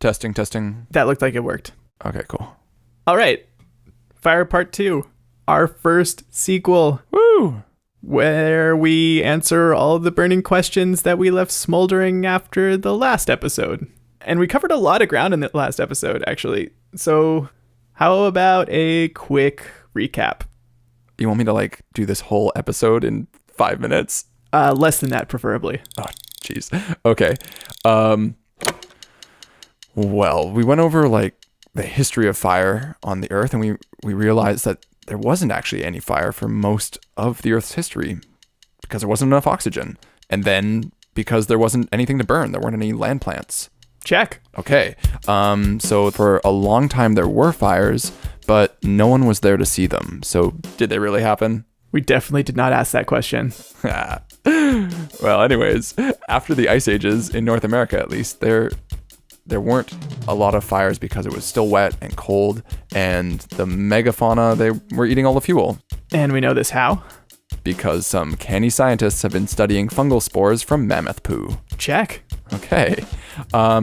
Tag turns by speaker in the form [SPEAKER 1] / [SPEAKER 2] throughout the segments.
[SPEAKER 1] Testing.
[SPEAKER 2] That looked like it worked.
[SPEAKER 1] Okay, cool.
[SPEAKER 2] All right. Fire Part 2. Our first sequel.
[SPEAKER 1] Woo!
[SPEAKER 2] Where we answer all the burning questions that we left smoldering after the last episode. And we covered a lot of ground in the last episode, actually. So how about a quick recap?
[SPEAKER 1] You want me to do this whole episode in 5 minutes?
[SPEAKER 2] Less than that, preferably.
[SPEAKER 1] Oh, jeez. Okay. Well, we went over the history of fire on the Earth, and we realized that there wasn't actually any fire for most of the Earth's history because there wasn't enough oxygen. And then because there wasn't anything to burn, there weren't any land plants.
[SPEAKER 2] Check.
[SPEAKER 1] Okay. So for a long time there were fires, but no one was there to see them. So did they really happen?
[SPEAKER 2] We definitely did not ask that question.
[SPEAKER 1] Well, anyways, after the ice ages, in North America at least, there weren't a lot of fires because it was still wet and cold, and the megafauna, they were eating all the fuel.
[SPEAKER 2] And we know this how?
[SPEAKER 1] Because some canny scientists have been studying fungal spores from mammoth poo.
[SPEAKER 2] Check.
[SPEAKER 1] Okay.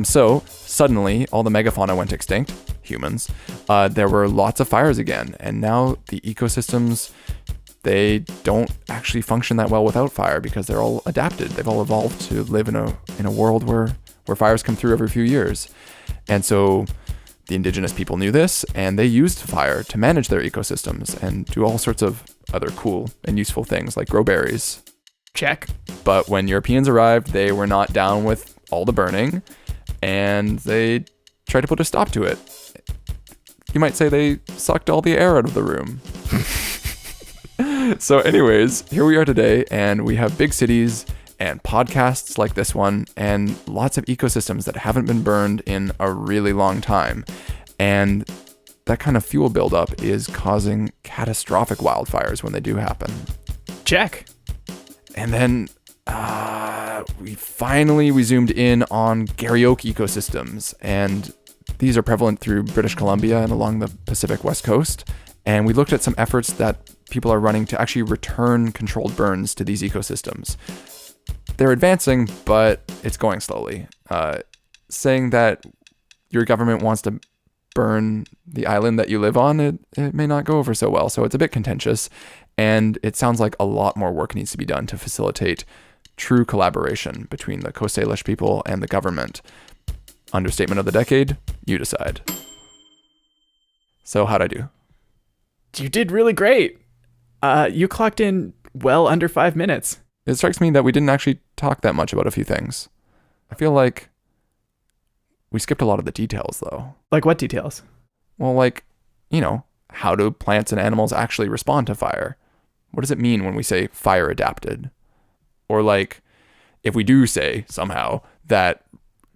[SPEAKER 1] So suddenly all the megafauna went extinct, humans. There were lots of fires again, and now the ecosystems, they don't actually function that well without fire because they're all adapted. They've all evolved to live in a world where fires come through every few years. And so the indigenous people knew this, and they used fire to manage their ecosystems and do all sorts of other cool and useful things like grow berries.
[SPEAKER 2] Check.
[SPEAKER 1] But when Europeans arrived, they were not down with all the burning, and they tried to put a stop to it. You might say they sucked all the air out of the room. So anyways, here we are today, and we have big cities and podcasts like this one, and lots of ecosystems that haven't been burned in a really long time. And that kind of fuel buildup is causing catastrophic wildfires when they do happen.
[SPEAKER 2] Check.
[SPEAKER 1] And then we zoomed in on Garry Oak ecosystems, and these are prevalent through British Columbia and along the Pacific West Coast. And we looked at some efforts that people are running to actually return controlled burns to these ecosystems. They're advancing, but it's going slowly. Saying that your government wants to burn the island that you live on, it may not go over so well. So it's a bit contentious, and it sounds like a lot more work needs to be done to facilitate true collaboration between the Coast Salish people and the government. Understatement of the decade, you decide. So how'd I do?
[SPEAKER 2] You did really great. You clocked in well under 5 minutes.
[SPEAKER 1] It strikes me that we didn't actually talk that much about a few things. I feel like we skipped a lot of the details, though.
[SPEAKER 2] Like what details?
[SPEAKER 1] Well, how do plants and animals actually respond to fire? What does it mean when we say fire adapted? Or if we do say somehow that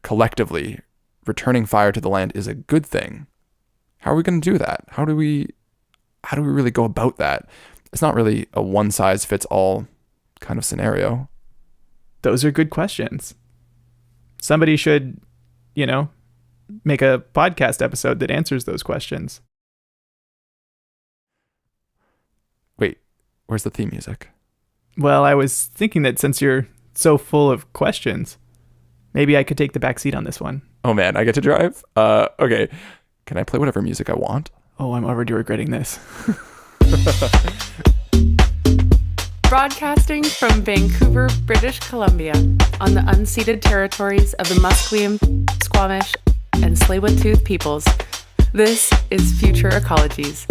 [SPEAKER 1] collectively returning fire to the land is a good thing, how are we going to do that? How do we really go about that? It's not really a one-size-fits-all kind of scenario.
[SPEAKER 2] Those are good questions. Somebody should, make a podcast episode that answers those questions.
[SPEAKER 1] Wait, where's the theme music?
[SPEAKER 2] Well, I was thinking that since you're so full of questions, maybe I could take the back seat on this one.
[SPEAKER 1] Oh man, I get to drive? Okay. Can I play whatever music I want?
[SPEAKER 2] Oh, I'm already regretting this.
[SPEAKER 3] Broadcasting from Vancouver, British Columbia, on the unceded territories of the Musqueam, Squamish, and Tsleil-Waututh peoples, this is Future Ecologies,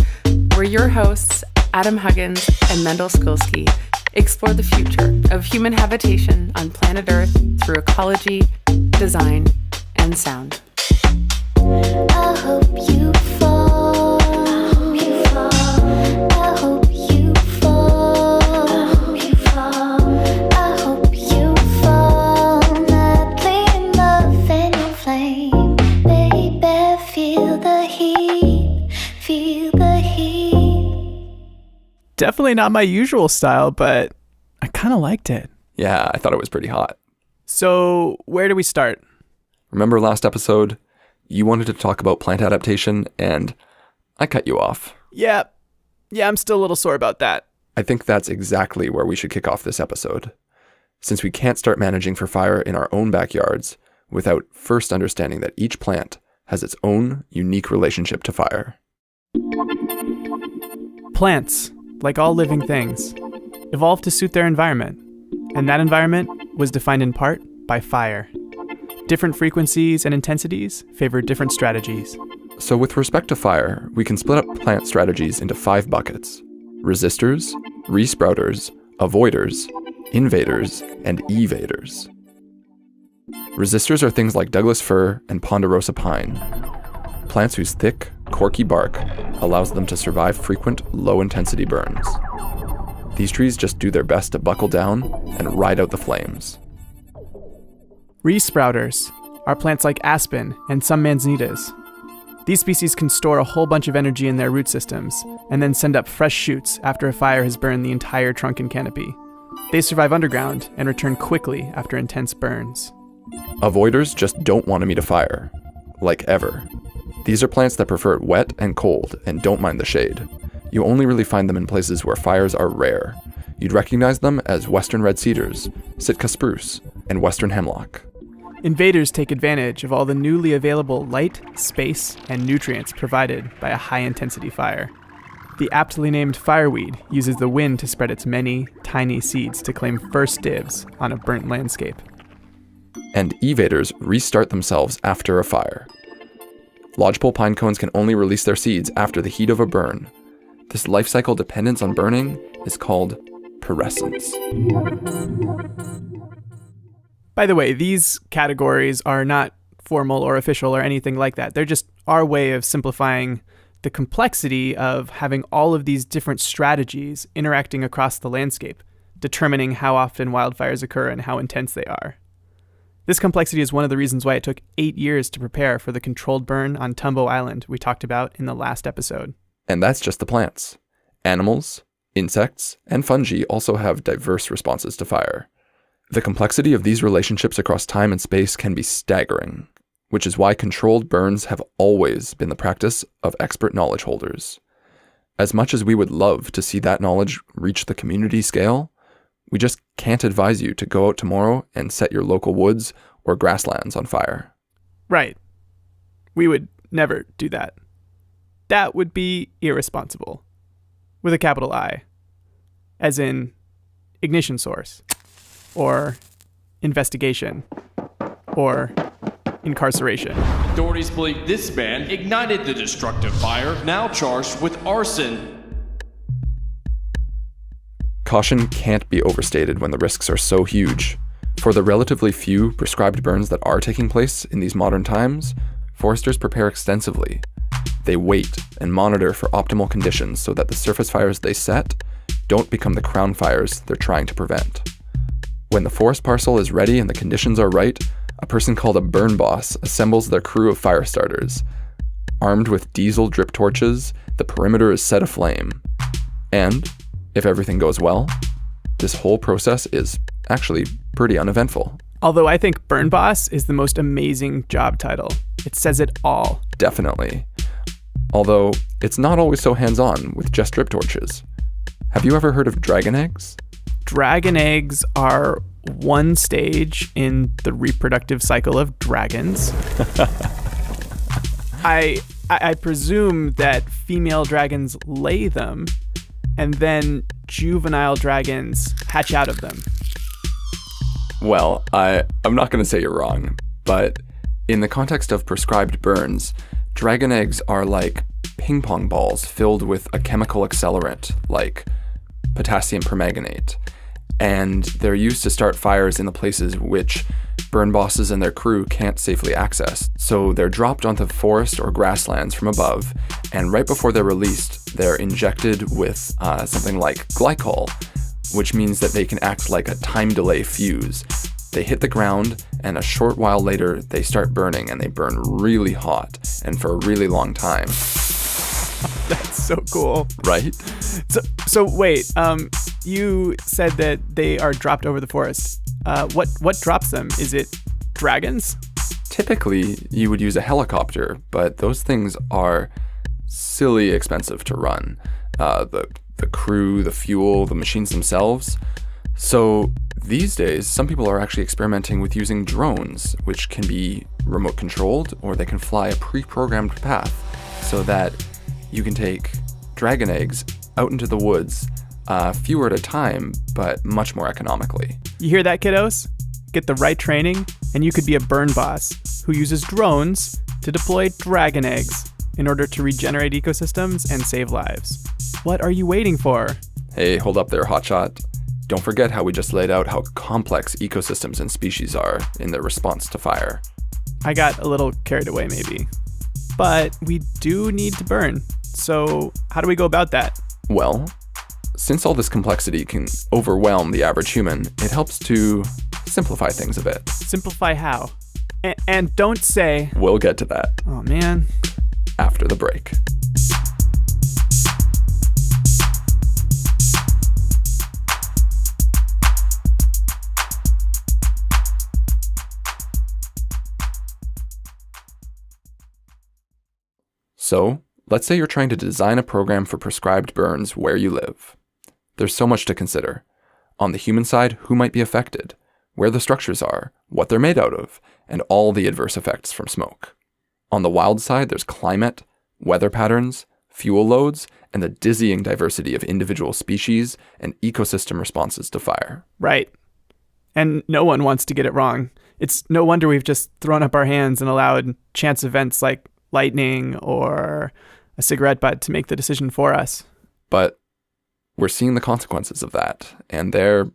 [SPEAKER 3] where your hosts, Adam Huggins and Mendel Skulski, explore the future of human habitation on planet Earth through ecology, design, and sound.
[SPEAKER 4] I hope you fall. I hope you fall. I hope you fall. Madly in love and your flame, baby. Feel the heat. Feel the heat.
[SPEAKER 2] Definitely not my usual style, but I kind of liked it.
[SPEAKER 1] Yeah, I thought it was pretty hot.
[SPEAKER 2] So where do we start?
[SPEAKER 1] Remember last episode? You wanted to talk about plant adaptation, and I cut you off.
[SPEAKER 2] Yeah, I'm still a little sore about that.
[SPEAKER 1] I think that's exactly where we should kick off this episode. Since we can't start managing for fire in our own backyards without first understanding that each plant has its own unique relationship to fire.
[SPEAKER 2] Plants, like all living things, evolved to suit their environment, and that environment was defined in part by fire. Different frequencies and intensities favor different strategies.
[SPEAKER 1] So with respect to fire, we can split up plant strategies into 5 buckets: resistors, resprouters, avoiders, invaders, and evaders. Resistors are things like Douglas fir and ponderosa pine, plants whose thick, corky bark allows them to survive frequent, low-intensity burns. These trees just do their best to buckle down and ride out the flames.
[SPEAKER 2] Resprouters are plants like aspen and some manzanitas. These species can store a whole bunch of energy in their root systems and then send up fresh shoots after a fire has burned the entire trunk and canopy. They survive underground and return quickly after intense burns.
[SPEAKER 1] Avoiders just don't want to meet a fire, like ever. These are plants that prefer it wet and cold and don't mind the shade. You only really find them in places where fires are rare. You'd recognize them as western red cedars, Sitka spruce, and western hemlock.
[SPEAKER 2] Invaders take advantage of all the newly available light, space, and nutrients provided by a high-intensity fire. The aptly named fireweed uses the wind to spread its many, tiny seeds to claim first dibs on a burnt landscape.
[SPEAKER 1] And evaders restart themselves after a fire. Lodgepole pine cones can only release their seeds after the heat of a burn. This life cycle dependence on burning is called perescence.
[SPEAKER 2] By the way, these categories are not formal or official or anything like that. They're just our way of simplifying the complexity of having all of these different strategies interacting across the landscape, determining how often wildfires occur and how intense they are. This complexity is one of the reasons why it took 8 years to prepare for the controlled burn on Tumbo Island we talked about in the last episode.
[SPEAKER 1] And that's just the plants. Animals, insects, and fungi also have diverse responses to fire. The complexity of these relationships across time and space can be staggering, which is why controlled burns have always been the practice of expert knowledge holders. As much as we would love to see that knowledge reach the community scale, we just can't advise you to go out tomorrow and set your local woods or grasslands on fire.
[SPEAKER 2] Right. We would never do that. That would be irresponsible. With a capital I. As in ignition source. Or investigation. Or incarceration.
[SPEAKER 5] Authorities believe this man ignited the destructive fire, now charged with arson.
[SPEAKER 1] Caution can't be overstated when the risks are so huge. For the relatively few prescribed burns that are taking place in these modern times, foresters prepare extensively. They wait and monitor for optimal conditions so that the surface fires they set don't become the crown fires they're trying to prevent. When the forest parcel is ready and the conditions are right, a person called a burn boss assembles their crew of fire starters. Armed with diesel drip torches, the perimeter is set aflame. And, if everything goes well, this whole process is actually pretty uneventful.
[SPEAKER 2] Although I think Burn Boss is the most amazing job title. It says it all.
[SPEAKER 1] Definitely. Although, it's not always so hands-on with just drip torches. Have you ever heard of dragon eggs?
[SPEAKER 2] Dragon eggs are one stage in the reproductive cycle of dragons. I presume that female dragons lay them, and then juvenile dragons hatch out of them.
[SPEAKER 1] Well, I'm not going to say you're wrong, but in the context of prescribed burns, dragon eggs are like ping pong balls filled with a chemical accelerant, like potassium permanganate. And they're used to start fires in the places which burn bosses and their crew can't safely access. So they're dropped onto forest or grasslands from above, and right before they're released, they're injected with something like glycol, which means that they can act like a time delay fuse. They hit the ground, and a short while later, they start burning, and they burn really hot and for a really long time.
[SPEAKER 2] That's so cool.
[SPEAKER 1] Right?
[SPEAKER 2] So wait, you said that they are dropped over the forest. What drops them? Is it dragons?
[SPEAKER 1] Typically, you would use a helicopter, but those things are silly expensive to run. The crew, the fuel, the machines themselves, So these days, some people are actually experimenting with using drones, which can be remote controlled, or they can fly a pre-programmed path so that you can take dragon eggs out into the woods, fewer at a time, but much more economically.
[SPEAKER 2] You hear that, kiddos? Get the right training, and you could be a burn boss who uses drones to deploy dragon eggs in order to regenerate ecosystems and save lives. What are you waiting for?
[SPEAKER 1] Hey, hold up there, hotshot. Don't forget how we just laid out how complex ecosystems and species are in their response to fire.
[SPEAKER 2] I got a little carried away, maybe. But we do need to burn. So how do we go about that?
[SPEAKER 1] Well, since all this complexity can overwhelm the average human, it helps to simplify things a bit.
[SPEAKER 2] Simplify how? And don't say...
[SPEAKER 1] We'll get to that
[SPEAKER 2] Oh, man.
[SPEAKER 1] after the break. So, let's say you're trying to design a program for prescribed burns where you live. There's so much to consider. On the human side, who might be affected, where the structures are, what they're made out of, and all the adverse effects from smoke. On the wild side, there's climate, weather patterns, fuel loads, and the dizzying diversity of individual species and ecosystem responses to fire.
[SPEAKER 2] Right. And no one wants to get it wrong. It's no wonder we've just thrown up our hands and allowed chance events like lightning or a cigarette butt to make the decision for us.
[SPEAKER 1] But we're seeing the consequences of that, and they're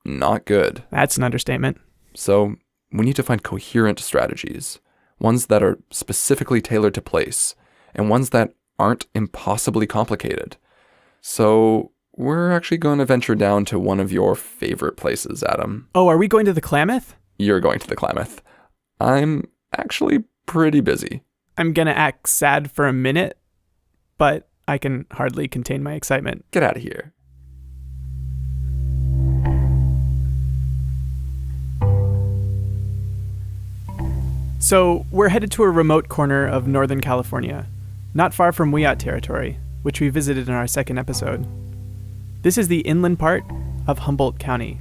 [SPEAKER 1] not good.
[SPEAKER 2] That's an understatement.
[SPEAKER 1] So we need to find coherent strategies, ones that are specifically tailored to place, and ones that aren't impossibly complicated. So we're actually going to venture down to one of your favorite places, Adam.
[SPEAKER 2] Oh, are we going to the Klamath?
[SPEAKER 1] You're going to the Klamath. I'm actually pretty busy.
[SPEAKER 2] I'm going to act sad for a minute, but I can hardly contain my excitement.
[SPEAKER 1] Get out of here.
[SPEAKER 2] So we're headed to a remote corner of Northern California, not far from Wiyot territory, which we visited in our second episode. This is the inland part of Humboldt County.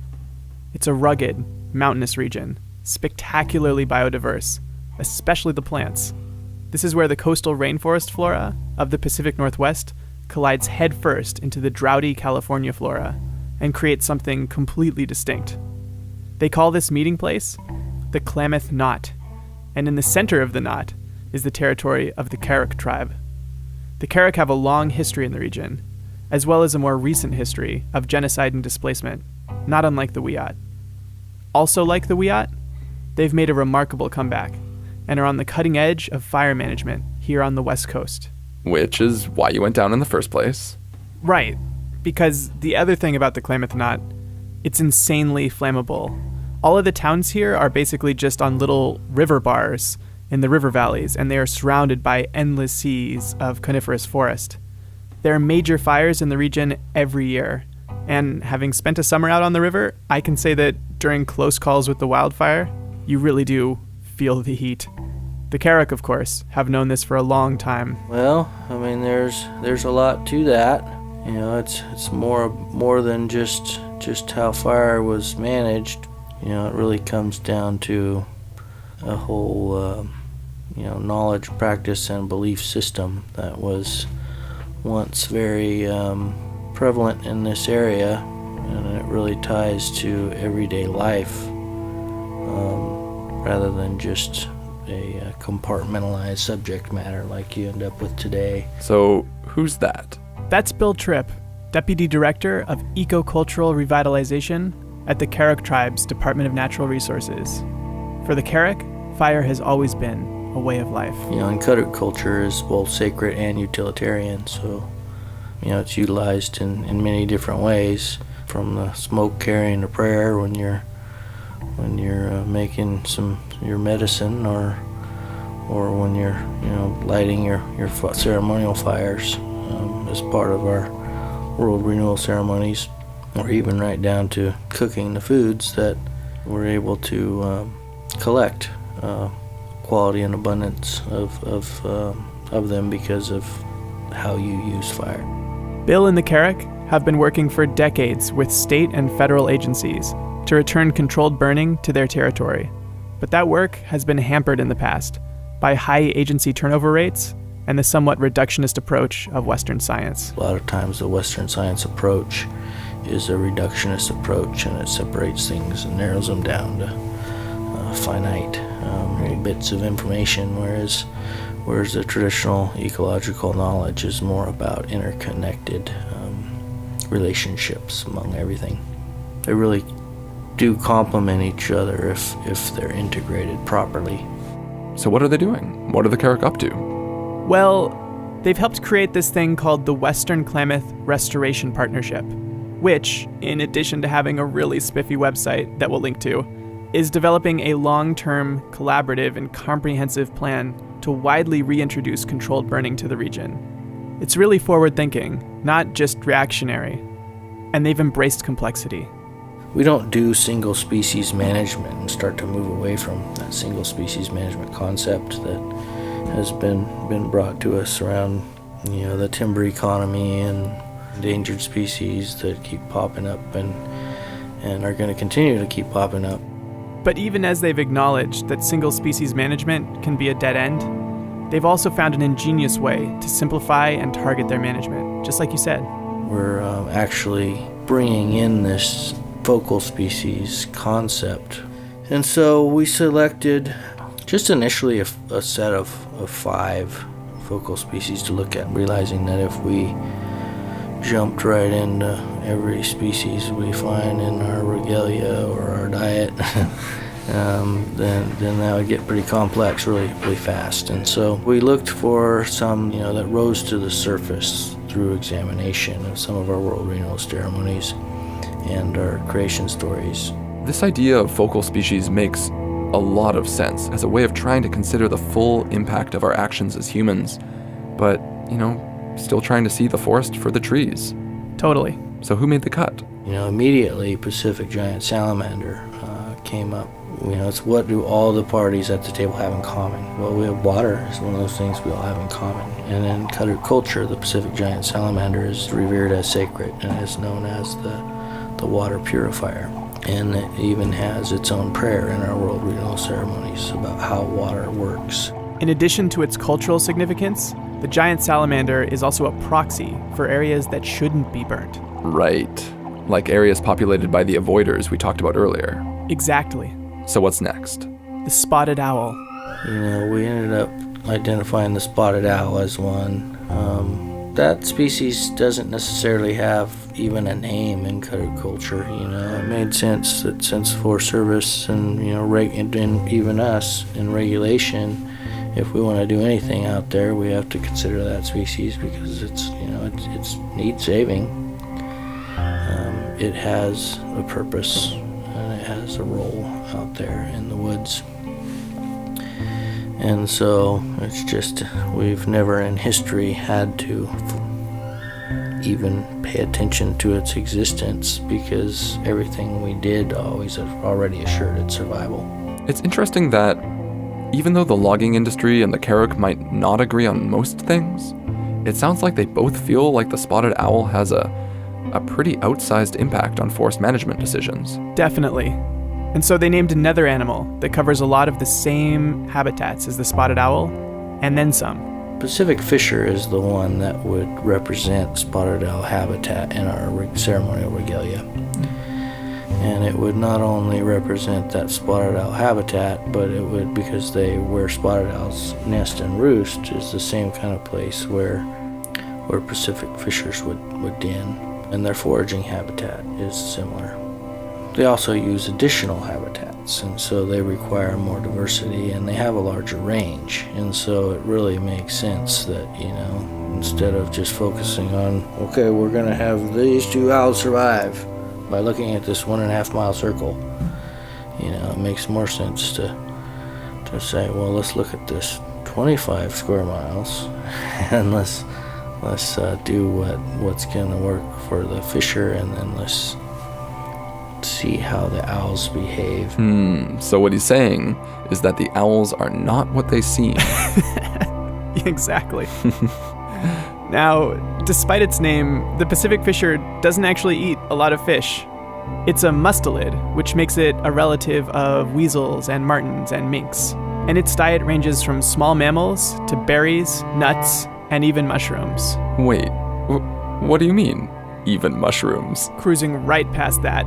[SPEAKER 2] It's a rugged, mountainous region, spectacularly biodiverse, especially the plants. This is where the coastal rainforest flora of the Pacific Northwest collides headfirst into the droughty California flora and creates something completely distinct. They call this meeting place the Klamath Knot, and in the center of the knot is the territory of the Karuk tribe. The Karuk have a long history in the region, as well as a more recent history of genocide and displacement, not unlike the Wiyot. Also like the Wiyot, they've made a remarkable comeback and are on the cutting edge of fire management here on the West Coast.
[SPEAKER 1] Which is why you went down in the first place.
[SPEAKER 2] Right, because the other thing about the Klamath Knot, it's insanely flammable. All of the towns here are basically just on little river bars in the river valleys, and they are surrounded by endless seas of coniferous forest. There are major fires in the region every year, and having spent a summer out on the river, I can say that during close calls with the wildfire, you really do feel the heat. The Karuk, of course, have known this for a long time.
[SPEAKER 6] Well, I mean, there's a lot to that. You know, it's more than just how fire was managed. You know, it really comes down to a whole, knowledge, practice, and belief system that was once very prevalent in this area, and it really ties to everyday life rather than just a compartmentalized subject matter like you end up with today.
[SPEAKER 1] So who's that?
[SPEAKER 2] That's Bill Tripp, Deputy Director of Ecocultural Revitalization at the Karuk Tribe's Department of Natural Resources. For the Karuk, fire has always been a way of life.
[SPEAKER 6] You know, and Karuk culture is both sacred and utilitarian, so, you know, it's utilized in many different ways, from the smoke carrying to prayer when you're making your medicine, or when you're lighting your ceremonial fires as part of our world renewal ceremonies, or even right down to cooking the foods that we're able to collect quality and abundance of them because of how you use fire.
[SPEAKER 2] Bill and the Karuk have been working for decades with state and federal agencies to return controlled burning to their territory. But that work has been hampered in the past by high agency turnover rates and the somewhat reductionist approach of Western science.
[SPEAKER 6] A lot of times the Western science approach is a reductionist approach, and it separates things and narrows them down to finite bits of information, whereas the traditional ecological knowledge is more about interconnected relationships among everything. They really do complement each other if they're integrated properly.
[SPEAKER 1] So what are they doing? What are the Carrick up to?
[SPEAKER 2] Well, they've helped create this thing called the Western Klamath Restoration Partnership, which, in addition to having a really spiffy website that we'll link to, is developing a long-term, collaborative, and comprehensive plan to widely reintroduce controlled burning to the region. It's really forward-thinking, not just reactionary, and they've embraced complexity.
[SPEAKER 6] We don't do single species management and start to move away from that single species management concept that has been brought to us around, the timber economy and endangered species that keep popping up and are going to continue to keep popping up.
[SPEAKER 2] But even as they've acknowledged that single species management can be a dead end, they've also found an ingenious way to simplify and target their management, just like you said.
[SPEAKER 6] We're actually bringing in this focal species concept. And so we selected just initially a set of 5 focal species to look at, realizing that if we jumped right into every species we find in our regalia or our diet, then that would get pretty complex really fast. And so we looked for some that rose to the surface through examination of some of our world renewal ceremonies and our creation stories.
[SPEAKER 1] This idea of focal species makes a lot of sense as a way of trying to consider the full impact of our actions as humans, but, still trying to see the forest for the trees.
[SPEAKER 2] Totally.
[SPEAKER 1] So who made the cut?
[SPEAKER 6] Immediately Pacific giant salamander came up. It's what do all the parties at the table have in common? Well, we have water. It's one of those things we all have in common. And in Kuduk culture, the Pacific giant salamander is revered as sacred and is known as the water purifier. And it even has its own prayer in our world renewal ceremonies about how water works.
[SPEAKER 2] In addition to its cultural significance, the giant salamander is also a proxy for areas that shouldn't be burnt.
[SPEAKER 1] Right. Like areas populated by the avoiders we talked about earlier.
[SPEAKER 2] Exactly.
[SPEAKER 1] So what's next?
[SPEAKER 2] The spotted owl.
[SPEAKER 6] We ended up identifying the spotted owl as one. That species doesn't necessarily have even a name in Kuduk culture. It made sense that since Forest Service and and even us in regulation, if we want to do anything out there, we have to consider that species because it's needs saving. It has a purpose and it has a role out there in the woods. And so it's just, we've never in history had to even pay attention to its existence because everything we did always already assured its survival.
[SPEAKER 1] It's interesting that even though the logging industry and the Carrick might not agree on most things, it sounds like they both feel like the spotted owl has a pretty outsized impact on forest management decisions.
[SPEAKER 2] Definitely. And so they named another animal that covers a lot of the same habitats as the spotted owl, and then some.
[SPEAKER 6] Pacific fisher is the one that would represent spotted owl habitat in our ceremonial regalia. And it would not only represent that spotted owl habitat, but it would, because where spotted owls nest and roost is the same kind of place where Pacific fishers would den, and their foraging habitat is similar. They also use additional habitats, and so they require more diversity, and they have a larger range. And so it really makes sense that, instead of just focusing on, okay, we're going to have these 2 owls survive by looking at this 1.5 mile circle, it makes more sense to say, well, let's look at this 25 square miles, and let's do what's going to work for the fisher, and then let's see how the owls behave.
[SPEAKER 1] So what he's saying is that the owls are not what they seem.
[SPEAKER 2] Exactly. Now, despite its name, the Pacific fisher doesn't actually eat a lot of fish. It's a mustelid, which makes it a relative of weasels and martens and minks. And its diet ranges from small mammals to berries, nuts, and even mushrooms.
[SPEAKER 1] Wait, what do you mean, even mushrooms?
[SPEAKER 2] Cruising right past that.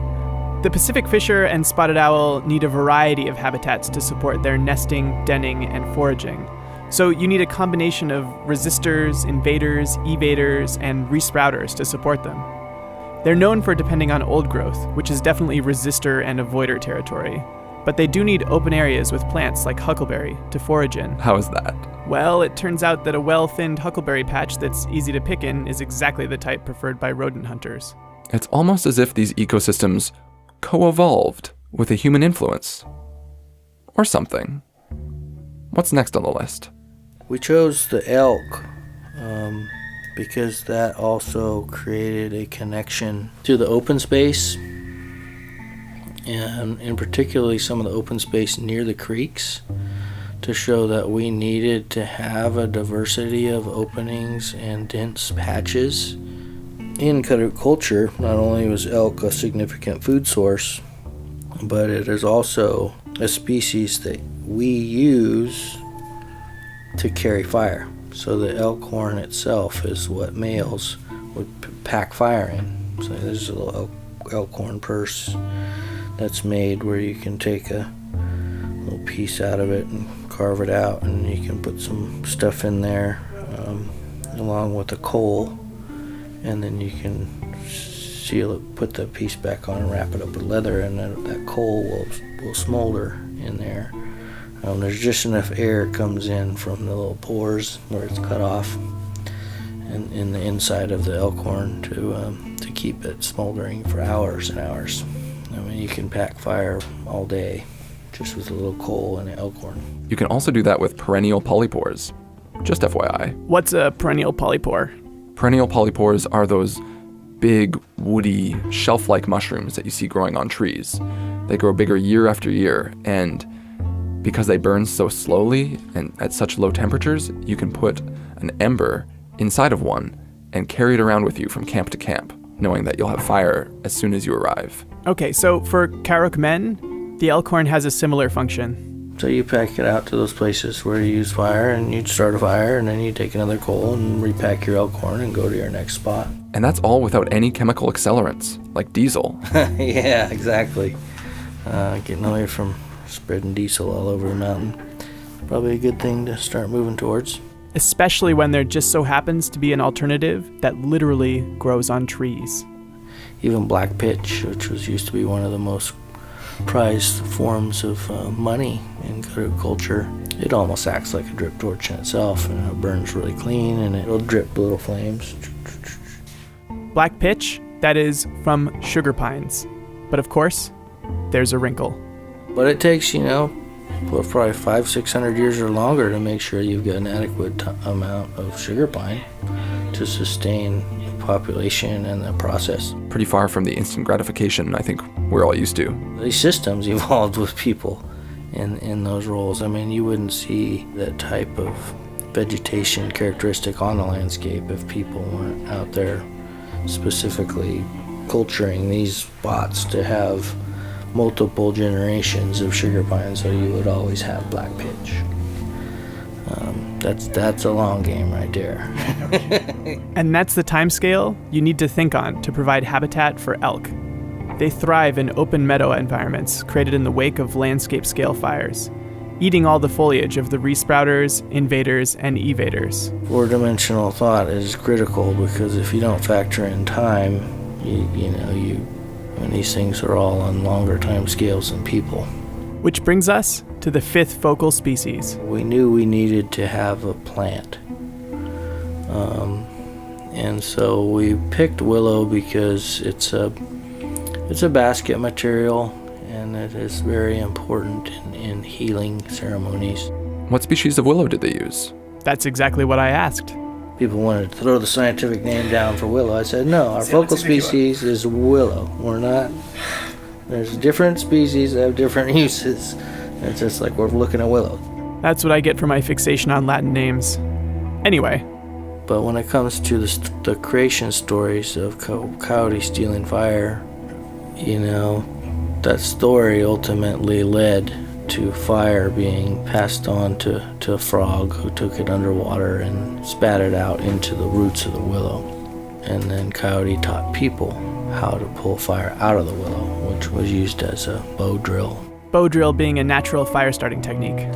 [SPEAKER 2] The Pacific fisher and spotted owl need a variety of habitats to support their nesting, denning, and foraging. So you need a combination of resistors, invaders, evaders, and resprouters to support them. They're known for depending on old growth, which is definitely resistor and avoider territory. But they do need open areas with plants like huckleberry to forage in.
[SPEAKER 1] How is that?
[SPEAKER 2] Well, it turns out that a well-thinned huckleberry patch that's easy to pick in is exactly the type preferred by rodent hunters.
[SPEAKER 1] It's almost as if these ecosystems co-evolved with a human influence. Or something. What's next on the list?
[SPEAKER 6] We chose the elk because that also created a connection to the open space, and in particularly some of the open space near the creeks, to show that we needed to have a diversity of openings and dense patches. In Karuk culture, not only was elk a significant food source, but it is also a species that we use to carry fire. So the elk horn itself is what males would pack fire in. So there's a little elk horn purse that's made where you can take a little piece out of it and carve it out, and you can put some stuff in there along with a coal, and then you can seal it, put the piece back on and wrap it up with leather, and then that coal will smolder in there. There's just enough air comes in from the little pores where it's cut off and in the inside of the elk horn to keep it smoldering for hours and hours. I mean, you can pack fire all day just with a little coal and an elk horn.
[SPEAKER 1] You can also do that with perennial polypores. Just FYI.
[SPEAKER 2] What's a perennial polypore?
[SPEAKER 1] Perennial polypores are those big, woody, shelf-like mushrooms that you see growing on trees. They grow bigger year after year, and because they burn so slowly and at such low temperatures, you can put an ember inside of one and carry it around with you from camp to camp, knowing that you'll have fire as soon as you arrive.
[SPEAKER 2] Okay, so for Karuk men, the elk horn has a similar function.
[SPEAKER 6] So you pack it out to those places where you use fire, and you'd start a fire, and then you take another coal and repack your elk horn and go to your next spot.
[SPEAKER 1] And that's all without any chemical accelerants, like diesel.
[SPEAKER 6] Yeah, exactly. Getting away from spreading diesel all over the mountain. Probably a good thing to start moving towards.
[SPEAKER 2] Especially when there just so happens to be an alternative that literally grows on trees.
[SPEAKER 6] Even black pitch, which used to be one of the most prized forms of money in Karuk culture, it almost acts like a drip torch in itself, and it burns really clean, and it'll drip little flames.
[SPEAKER 2] Black pitch, that is from sugar pines. But of course, there's a wrinkle.
[SPEAKER 6] But it takes, probably 500-600 years or longer to make sure you've got an adequate amount of sugar pine to sustain the population and the process.
[SPEAKER 1] Pretty far from the instant gratification I think we're all used to.
[SPEAKER 6] These systems evolved with people in those roles. I mean, you wouldn't see that type of vegetation characteristic on the landscape if people weren't out there specifically culturing these spots to have multiple generations of sugar pine, so you would always have black pitch. That's a long game right there.
[SPEAKER 2] And that's the time scale you need to think on to provide habitat for elk. They thrive in open meadow environments created in the wake of landscape scale fires, eating all the foliage of the resprouters, invaders, and evaders.
[SPEAKER 6] Four-dimensional thought is critical, because if you don't factor in time, when these things are all on longer time scales than people.
[SPEAKER 2] Which brings us to the fifth focal species.
[SPEAKER 6] We knew we needed to have a plant. And so we picked willow because it's a basket material, and it is very important in healing ceremonies.
[SPEAKER 1] What species of willow did they use?
[SPEAKER 2] That's exactly what I asked.
[SPEAKER 6] People wanted to throw the scientific name down for willow. I said, no, our focal species is willow. We're not... There's different species that have different uses. It's just like we're looking at willow.
[SPEAKER 2] That's what I get for my fixation on Latin names. Anyway,
[SPEAKER 6] But when it comes to the creation stories of Coyote stealing fire, that story ultimately led to fire being passed on to a frog who took it underwater and spat it out into the roots of the willow. And then Coyote taught people how to pull fire out of the willow, which was used as a bow drill.
[SPEAKER 2] Bow drill being a natural fire-starting technique.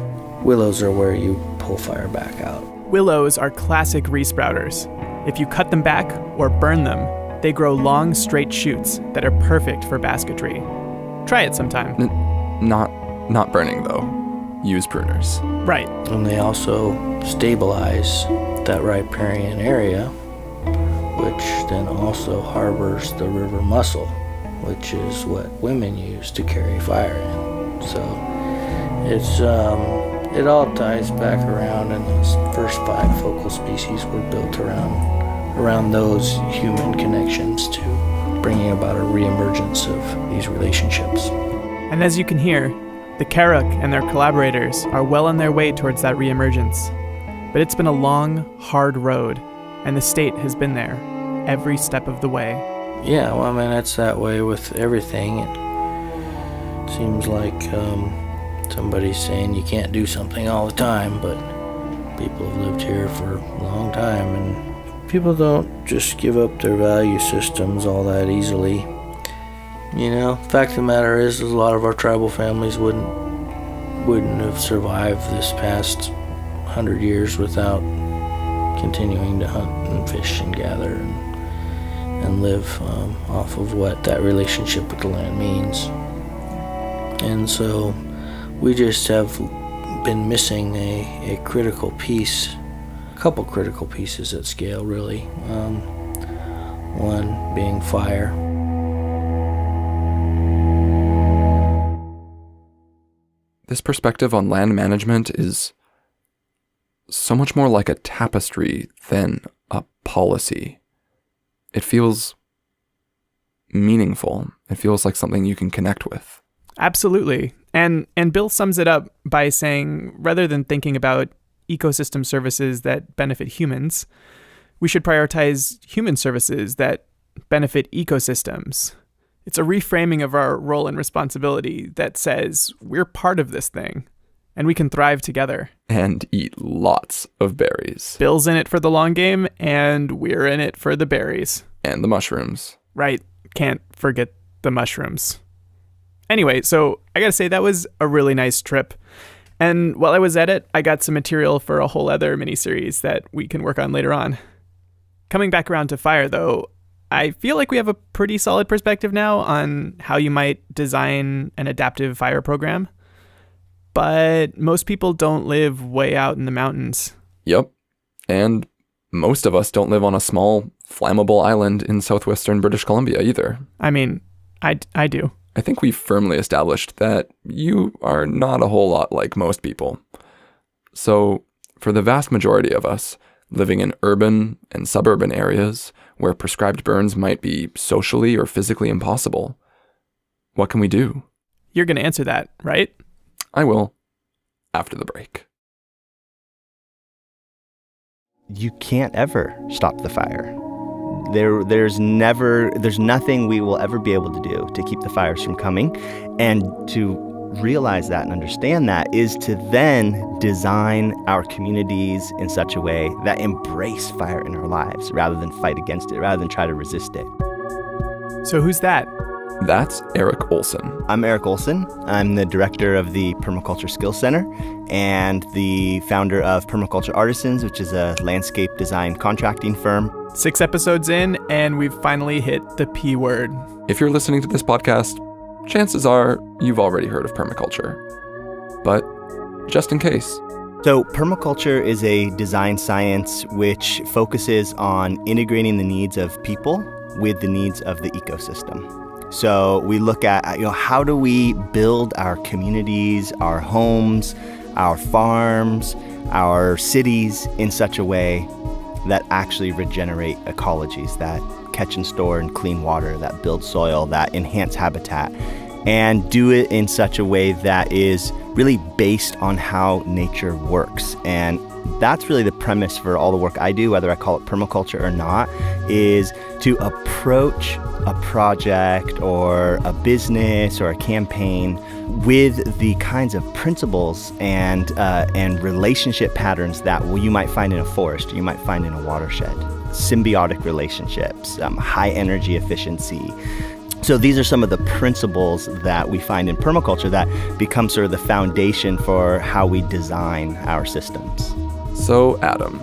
[SPEAKER 6] Willows are where you pull fire back out.
[SPEAKER 2] Willows are classic resprouters. If you cut them back or burn them, they grow long, straight shoots that are perfect for basketry. Try it sometime.
[SPEAKER 1] Not burning, though. Use pruners.
[SPEAKER 2] Right.
[SPEAKER 6] And they also stabilize that riparian area, which then also harbors the river mussel, which is what women use to carry fire in. So it's it all ties back around, and those first 5 focal species were built around those human connections to bringing about a reemergence of these relationships.
[SPEAKER 2] And as you can hear, the Karuk and their collaborators are well on their way towards that reemergence. But it's been a long, hard road, and the state has been there every step of the way.
[SPEAKER 6] Yeah, well, I mean, it's that way with everything. It seems like somebody's saying you can't do something all the time, but people have lived here for a long time, and people don't just give up their value systems all that easily. Fact of the matter is a lot of our tribal families wouldn't have survived this past 100 years without continuing to hunt and fish and gather and live off of what that relationship with the land means. And so we just have been missing a critical piece, a couple critical pieces at scale, really. One being fire.
[SPEAKER 1] This perspective on land management is so much more like a tapestry than a policy. It feels meaningful. It feels like something you can connect with.
[SPEAKER 2] Absolutely. And Bill sums it up by saying, rather than thinking about ecosystem services that benefit humans, we should prioritize human services that benefit ecosystems. It's a reframing of our role and responsibility that says we're part of this thing and we can thrive together.
[SPEAKER 1] And eat lots of berries.
[SPEAKER 2] Bill's in it for the long game and we're in it for the berries.
[SPEAKER 1] And the mushrooms.
[SPEAKER 2] Right. Can't forget the mushrooms. Anyway, so I gotta say that was a really nice trip. And while I was at it, I got some material for a whole other miniseries that we can work on later on. Coming back around to fire, though, I feel like we have a pretty solid perspective now on how you might design an adaptive fire program. But most people don't live way out in the mountains.
[SPEAKER 1] Yep. And most of us don't live on a small, flammable island in southwestern British Columbia either.
[SPEAKER 2] I mean, I do.
[SPEAKER 1] I think we've firmly established that you are not a whole lot like most people. So, for the vast majority of us, living in urban and suburban areas where prescribed burns might be socially or physically impossible, what can we do?
[SPEAKER 2] You're going to answer that, right?
[SPEAKER 1] I will, after the break.
[SPEAKER 7] You can't ever stop the fire. There's nothing we will ever be able to do to keep the fires from coming. And to realize that and understand that is to then design our communities in such a way that embrace fire in our lives rather than fight against it, rather than try to resist it.
[SPEAKER 2] So who's that?
[SPEAKER 1] That's Eric Olson.
[SPEAKER 7] I'm Eric Olson. I'm the director of the Permaculture Skills Center and the founder of Permaculture Artisans, which is a landscape design contracting firm.
[SPEAKER 2] 6 episodes in, and we've finally hit the P word.
[SPEAKER 1] If you're listening to this podcast, chances are you've already heard of permaculture. But just in case.
[SPEAKER 7] So permaculture is a design science which focuses on integrating the needs of people with the needs of the ecosystem. So we look at, how do we build our communities, our homes, our farms, our cities in such a way that actually regenerate ecologies, that catch and store and clean water, that build soil, that enhance habitat, and do it in such a way that is really based on how nature works and that's really the premise for all the work I do, whether I call it permaculture or not, is to approach a project or a business or a campaign with the kinds of principles and relationship patterns that you might find in a forest, or you might find in a watershed. Symbiotic relationships, high energy efficiency. So these are some of the principles that we find in permaculture that become sort of the foundation for how we design our systems.
[SPEAKER 1] So, Adam,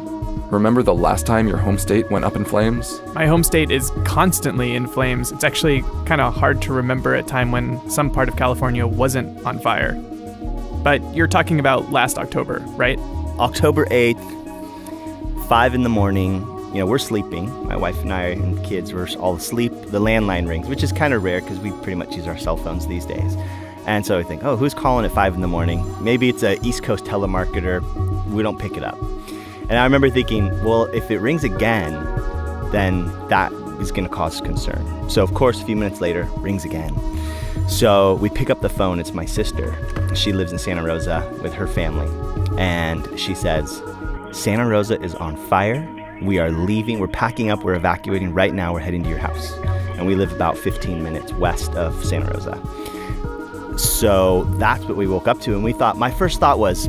[SPEAKER 1] remember the last time your home state went up in flames?
[SPEAKER 2] My home state is constantly in flames. It's actually kind of hard to remember a time when some part of California wasn't on fire. But you're talking about last October, right?
[SPEAKER 7] October 8th, 5 in the morning. You know, we're sleeping. My wife and I and kids were all asleep. The landline rings, which is kind of rare because we pretty much use our cell phones these days. And so we think, oh, who's calling at 5 in the morning? Maybe it's a East Coast telemarketer. We don't pick it up. And I remember thinking, well, if it rings again, then that is going to cause concern. So, of course, a few minutes later, rings again. So we pick up the phone. It's my sister. She lives in Santa Rosa with her family. And she says, Santa Rosa is on fire. We are leaving. We're packing up. We're evacuating right now. We're heading to your house. And we live about 15 minutes west of Santa Rosa. So that's what we woke up to. And we thought, my first thought was,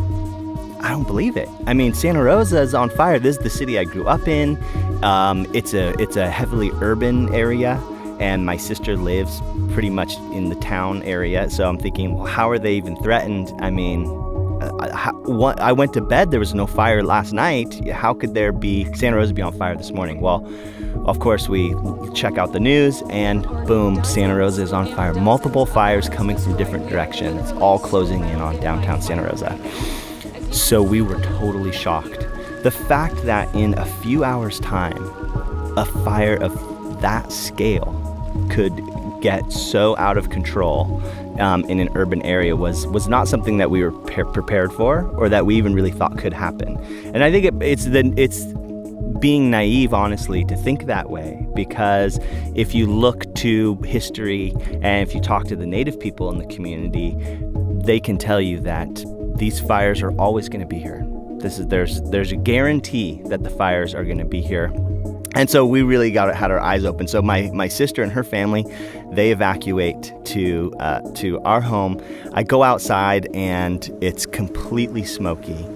[SPEAKER 7] I don't believe it. I mean, Santa Rosa is on fire. This is the city I grew up in. It's a heavily urban area. And my sister lives pretty much in the town area. So I'm thinking, well, how are they even threatened? I mean, I went to bed, there was no fire last night. How could there be Santa Rosa be on fire this morning? Well, of course, we check out the news and boom, Santa Rosa is on fire. Multiple fires coming from different directions, all closing in on downtown Santa Rosa. So we were totally shocked. The fact that in a few hours' time, a fire of that scale could get so out of control in an urban area was not something that we were prepared for, or that we even really thought could happen. And I think it's being naive, honestly, to think that way, because if you look to history and if you talk to the native people in the community, they can tell you that these fires are always going to be here. There's a guarantee that the fires are going to be here. And so we really had our eyes open. So my sister and her family, they evacuate to our home. I go outside and it's completely smoky.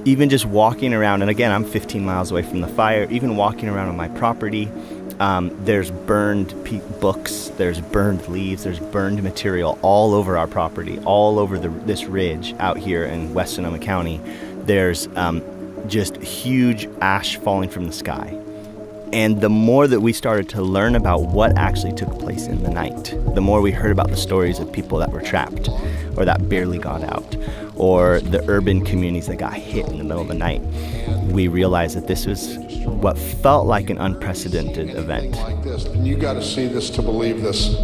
[SPEAKER 7] Even just walking around, and again, I'm 15 miles away from the fire, even walking around on my property, there's burned books, there's burned leaves, there's burned material all over our property, all over this ridge out here in West Sonoma County. There's just huge ash falling from the sky. And the more that we started to learn about what actually took place in the night, the more we heard about the stories of people that were trapped or that barely got out, or the urban communities that got hit in the middle of the night, we realized that this was what felt like an unprecedented event.
[SPEAKER 8] Like this, and you got to see this to believe this.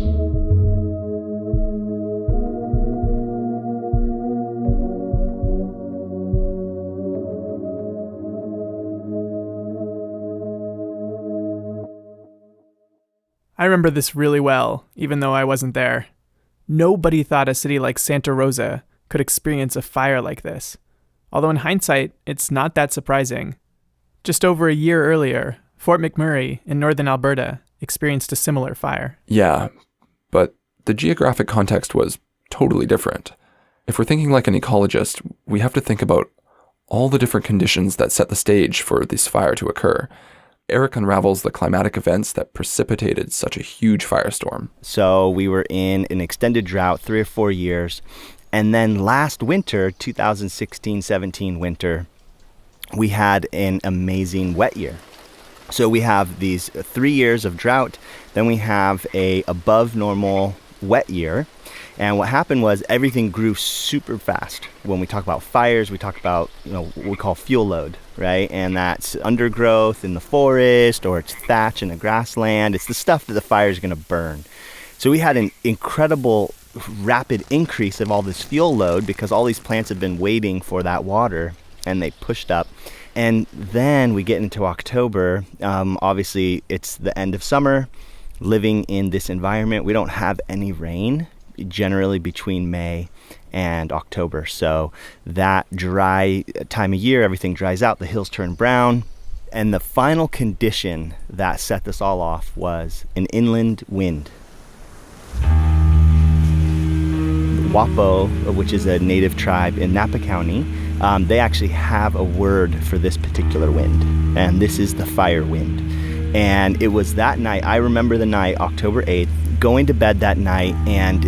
[SPEAKER 2] I remember this really well, even though I wasn't there. Nobody thought a city like Santa Rosa could experience a fire like this. Although in hindsight, it's not that surprising. Just over a year earlier, Fort McMurray in northern Alberta experienced a similar fire.
[SPEAKER 1] Yeah, but the geographic context was totally different. If we're thinking like an ecologist, we have to think about all the different conditions that set the stage for this fire to occur. Eric unravels the climatic events that precipitated such a huge firestorm.
[SPEAKER 7] So we were in an extended drought, 3 or 4 years. And then last winter, 2016-17 winter, we had an amazing wet year. So we have these 3 years of drought, then we have a above normal wet year. And what happened was everything grew super fast. When we talk about fires, we talk about, what we call fuel load, right? And that's undergrowth in the forest, or it's thatch in a grassland. It's the stuff that the fire is going to burn. So we had an incredible rapid increase of all this fuel load because all these plants have been waiting for that water, and they pushed up. And then we get into October. Obviously, it's the end of summer. Living in this environment, we don't have any rain. generally between May and October. So that dry time of year, everything dries out, the hills turn brown. And the final condition that set this all off was an inland wind. Wapo, which is a native tribe in Napa County, they actually have a word for this particular wind, and this is the fire wind. And it was that night, I remember the night, October 8th, going to bed that night and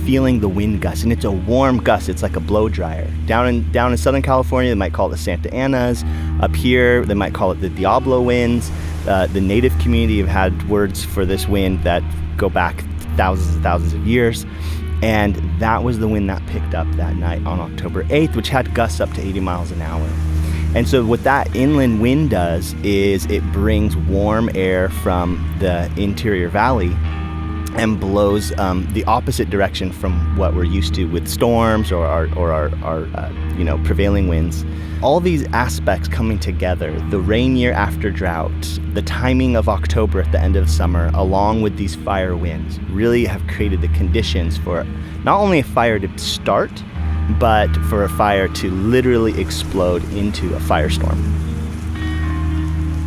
[SPEAKER 7] feeling the wind gust, and it's a warm gust. It's like a blow dryer. Down in Southern California, they might call it the Santa Anas. Up here, they might call it the Diablo winds. The native community have had words for this wind that go back thousands and thousands of years. And that was the wind that picked up that night on October 8th, which had gusts up to 80 miles an hour. And so what that inland wind does is it brings warm air from the interior valley and blows the opposite direction from what we're used to with storms or our prevailing winds. All these aspects coming together, the rain year after drought, the timing of October at the end of summer, along with these fire winds, really have created the conditions for not only a fire to start, but for a fire to literally explode into a firestorm.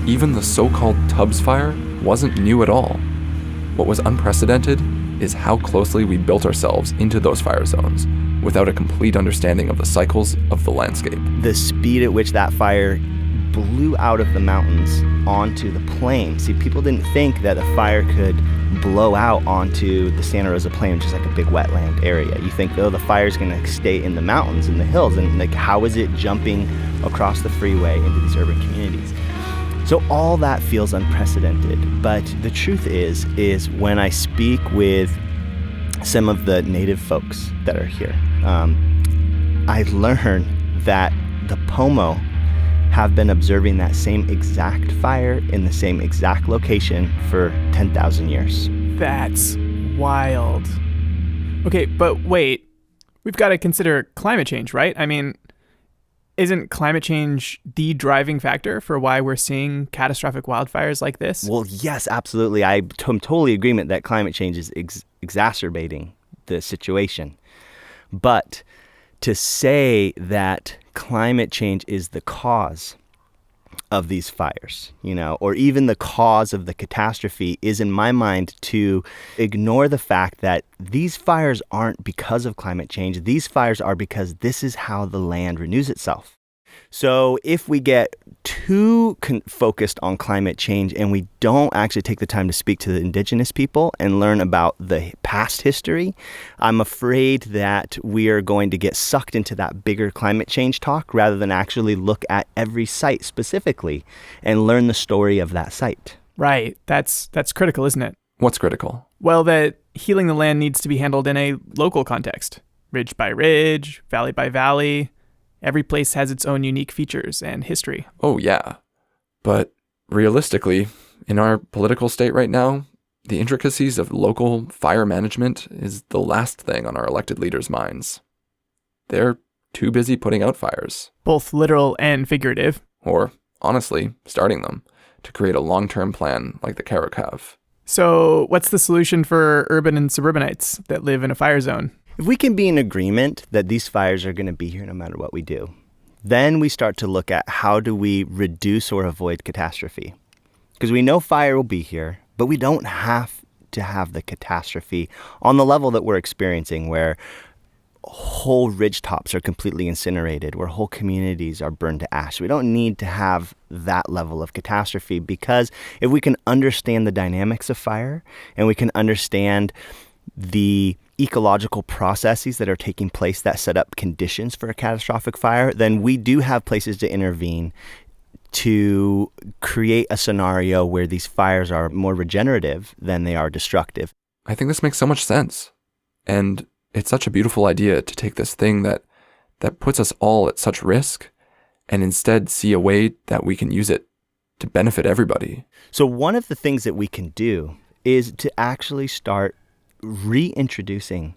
[SPEAKER 1] Even the so-called Tubbs fire wasn't new at all. What was unprecedented is how closely we built ourselves into those fire zones without a complete understanding of the cycles of the landscape.
[SPEAKER 7] The speed at which that fire blew out of the mountains onto the plain. See, people didn't think that a fire could blow out onto the Santa Rosa Plain, which is like a big wetland area. You think, oh, the fire's gonna stay in the mountains, in the hills, and like, how is it jumping across the freeway into these urban communities? So all that feels unprecedented, but the truth is when I speak with some of the native folks that are here, I learn that the Pomo have been observing that same exact fire in the same exact location for 10,000 years.
[SPEAKER 2] That's wild. Okay, but wait, we've got to consider climate change, right? I mean, isn't climate change the driving factor for why we're seeing catastrophic wildfires like this?
[SPEAKER 7] Well, yes, absolutely. I'm totally in agreement that climate change is exacerbating the situation. But to say that climate change is the cause of these fires, or even the cause of the catastrophe is, in my mind, to ignore the fact that these fires aren't because of climate change. These fires are because this is how the land renews itself. So if we get too focused on climate change and we don't actually take the time to speak to the indigenous people and learn about the past history, I'm afraid that we are going to get sucked into that bigger climate change talk rather than actually look at every site specifically and learn the story of that site.
[SPEAKER 2] Right. That's critical, isn't it?
[SPEAKER 1] What's critical?
[SPEAKER 2] Well, that healing the land needs to be handled in a local context. Ridge by ridge, valley by valley. Every place has its own unique features and history.
[SPEAKER 1] Oh, yeah. But realistically, in our political state right now, the intricacies of local fire management is the last thing on our elected leaders' minds. They're too busy putting out fires.
[SPEAKER 2] Both literal and figurative.
[SPEAKER 1] Or, honestly, starting them to create a long-term plan like the Karuk have.
[SPEAKER 2] So, what's the solution for urban and suburbanites that live in a fire zone?
[SPEAKER 7] If we can be in agreement that these fires are going to be here no matter what we do, then we start to look at how do we reduce or avoid catastrophe. Because we know fire will be here, but we don't have to have the catastrophe on the level that we're experiencing, where whole ridgetops are completely incinerated, where whole communities are burned to ash. We don't need to have that level of catastrophe, because if we can understand the dynamics of fire and we can understand the ecological processes that are taking place that set up conditions for a catastrophic fire, then we do have places to intervene to create a scenario where these fires are more regenerative than they are destructive.
[SPEAKER 1] I think this makes so much sense. And it's such a beautiful idea to take this thing that puts us all at such risk and instead see a way that we can use it to benefit everybody.
[SPEAKER 7] So one of the things that we can do is to actually start reintroducing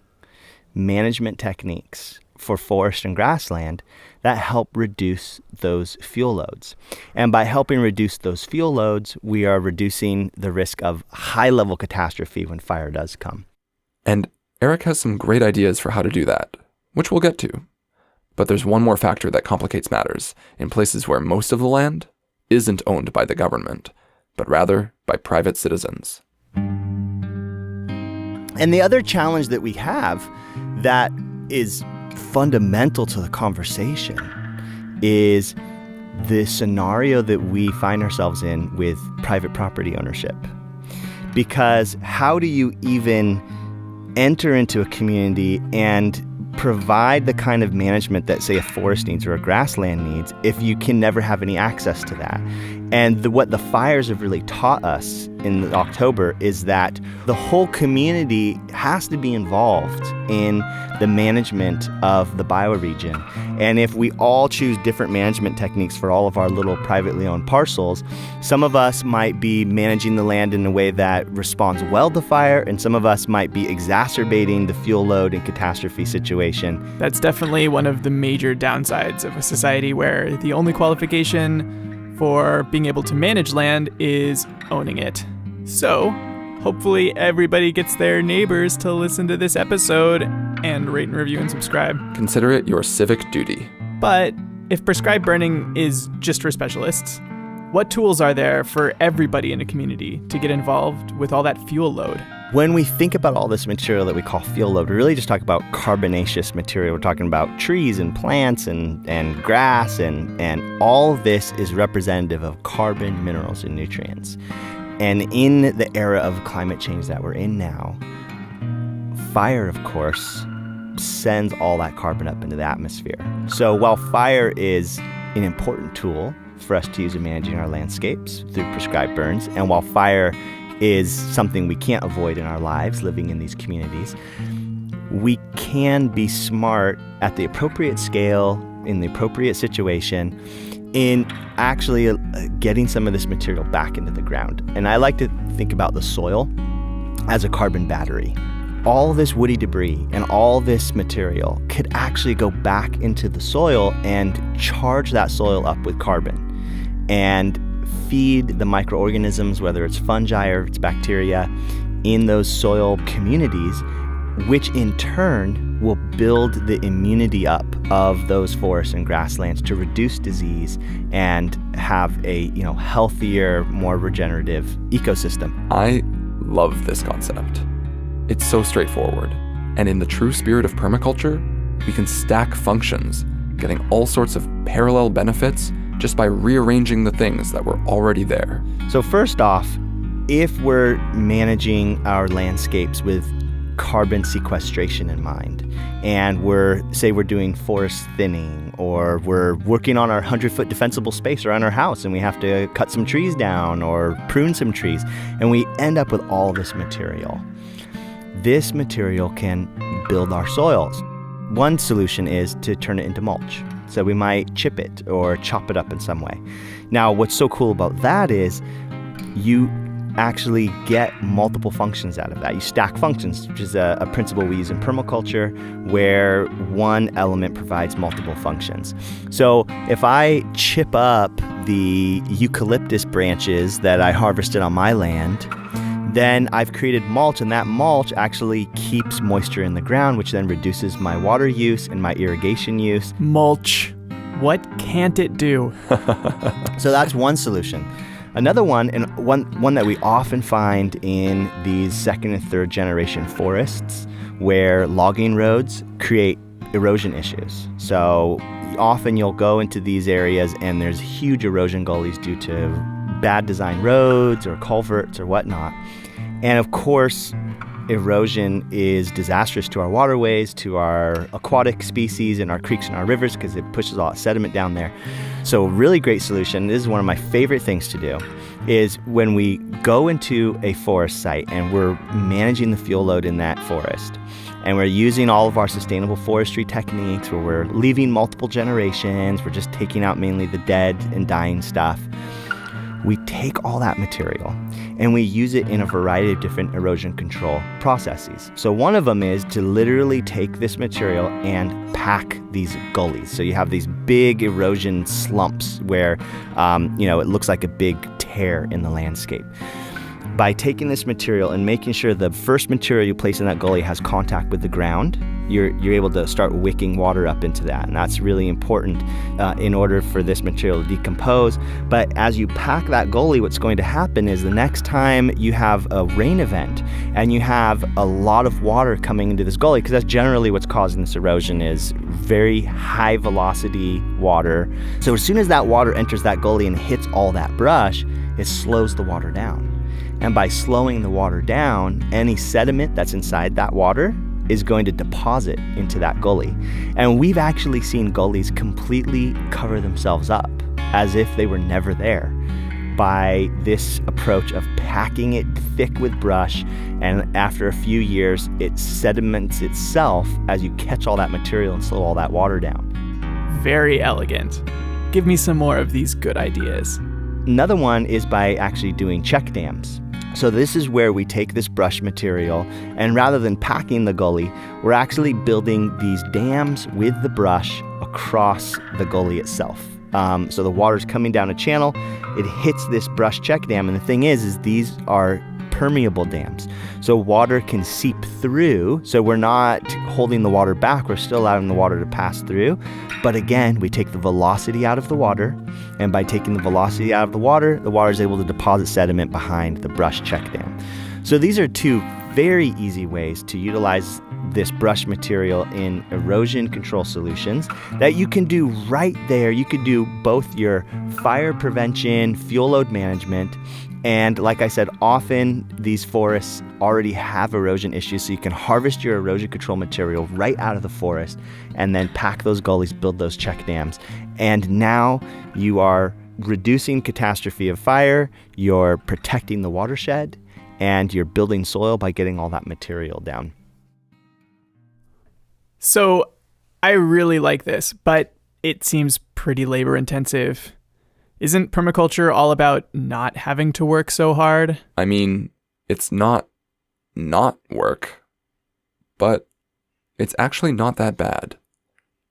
[SPEAKER 7] management techniques for forest and grassland that help reduce those fuel loads. And by helping reduce those fuel loads, we are reducing the risk of high-level catastrophe when fire does come.
[SPEAKER 1] And Eric has some great ideas for how to do that, which we'll get to. But there's one more factor that complicates matters in places where most of the land isn't owned by the government, but rather by private citizens.
[SPEAKER 7] And the other challenge that we have that is fundamental to the conversation is the scenario that we find ourselves in with private property ownership. Because how do you even enter into a community and provide the kind of management that, say, a forest needs or a grassland needs if you can never have any access to that? And what the fires have really taught us in October is that the whole community has to be involved in the management of the bioregion. And if we all choose different management techniques for all of our little privately owned parcels, some of us might be managing the land in a way that responds well to fire, and some of us might be exacerbating the fuel load and catastrophe situation.
[SPEAKER 2] That's definitely one of the major downsides of a society where the only qualification for being able to manage land is owning it. So, hopefully everybody gets their neighbors to listen to this episode and rate and review and subscribe.
[SPEAKER 1] Consider it your civic duty.
[SPEAKER 2] But if prescribed burning is just for specialists, what tools are there for everybody in a community to get involved with all that fuel load?
[SPEAKER 7] When we think about all this material that we call fuel load, we really just talk about carbonaceous material. We're talking about trees and plants and grass, and all of this is representative of carbon, minerals, and nutrients. And in the era of climate change that we're in now, fire, of course, sends all that carbon up into the atmosphere. So while fire is an important tool for us to use in managing our landscapes through prescribed burns, and while fire is something we can't avoid in our lives living in these communities, we can be smart at the appropriate scale, in the appropriate situation, in actually getting some of this material back into the ground. And I like to think about the soil as a carbon battery. All this woody debris and all this material could actually go back into the soil and charge that soil up with carbon and feed the microorganisms, whether it's fungi or it's bacteria, in those soil communities, which in turn will build the immunity up of those forests and grasslands to reduce disease and have a healthier, more regenerative ecosystem.
[SPEAKER 1] I love this concept. It's so straightforward. And in the true spirit of permaculture, we can stack functions, getting all sorts of parallel benefits just by rearranging the things that were already there.
[SPEAKER 7] So first off, if we're managing our landscapes with carbon sequestration in mind, and we're doing forest thinning, or we're working on our 100-foot defensible space around our house and we have to cut some trees down or prune some trees, and we end up with all this material. This material can build our soils. One solution is to turn it into mulch. So we might chip it or chop it up in some way. Now, what's so cool about that is you actually get multiple functions out of that. You stack functions, which is a principle we use in permaculture, where one element provides multiple functions. So if I chip up the eucalyptus branches that I harvested on my land, then I've created mulch, and that mulch actually keeps moisture in the ground, which then reduces my water use and my irrigation use.
[SPEAKER 2] Mulch. What can't it do?
[SPEAKER 7] So that's one solution. Another one, and one that we often find in these second and third generation forests, where logging roads create erosion issues. So often you'll go into these areas and there's huge erosion gullies due to bad design roads or culverts or whatnot. And of course, erosion is disastrous to our waterways, to our aquatic species and our creeks and our rivers, because it pushes all that sediment down there. So a really great solution, this is one of my favorite things to do, is when we go into a forest site and we're managing the fuel load in that forest, and we're using all of our sustainable forestry techniques where we're leaving multiple generations, we're just taking out mainly the dead and dying stuff. We take all that material and we use it in a variety of different erosion control processes. So one of them is to literally take this material and pack these gullies. So you have these big erosion slumps where, it looks like a big tear in the landscape. by taking this material and making sure the first material you place in that gully has contact with the ground, you're able to start wicking water up into that. And that's really important in order for this material to decompose. But as you pack that gully, what's going to happen is the next time you have a rain event and you have a lot of water coming into this gully, because that's generally what's causing this erosion, is very high velocity water. So as soon as that water enters that gully and hits all that brush, it slows the water down. And by slowing the water down, any sediment that's inside that water is going to deposit into that gully. And we've actually seen gullies completely cover themselves up as if they were never there by this approach of packing it thick with brush, and after a few years, it sediments itself as you catch all that material and slow all that water down.
[SPEAKER 2] Very elegant. Give me some more of these good ideas.
[SPEAKER 7] Another one is by actually doing check dams. So this is where we take this brush material, and rather than packing the gully, we're actually building these dams with the brush across the gully itself. So the water's coming down a channel, it hits this brush check dam, and the thing is these are permeable dams. So water can seep through, so we're not holding the water back, we're still allowing the water to pass through. But again, we take the velocity out of the water, and by taking the velocity out of the water is able to deposit sediment behind the brush check dam. So these are two very easy ways to utilize this brush material in erosion control solutions that you can do right there. You could do both your fire prevention, fuel load management, and like I said, often these forests already have erosion issues, so you can harvest your erosion control material right out of the forest and then pack those gullies, build those check dams. And now you are reducing catastrophe of fire, you're protecting the watershed, and you're building soil by getting all that material down.
[SPEAKER 2] So I really like this, but it seems pretty labor intensive. Isn't permaculture all about not having to work so hard?
[SPEAKER 1] I mean, it's not work, but it's actually not that bad.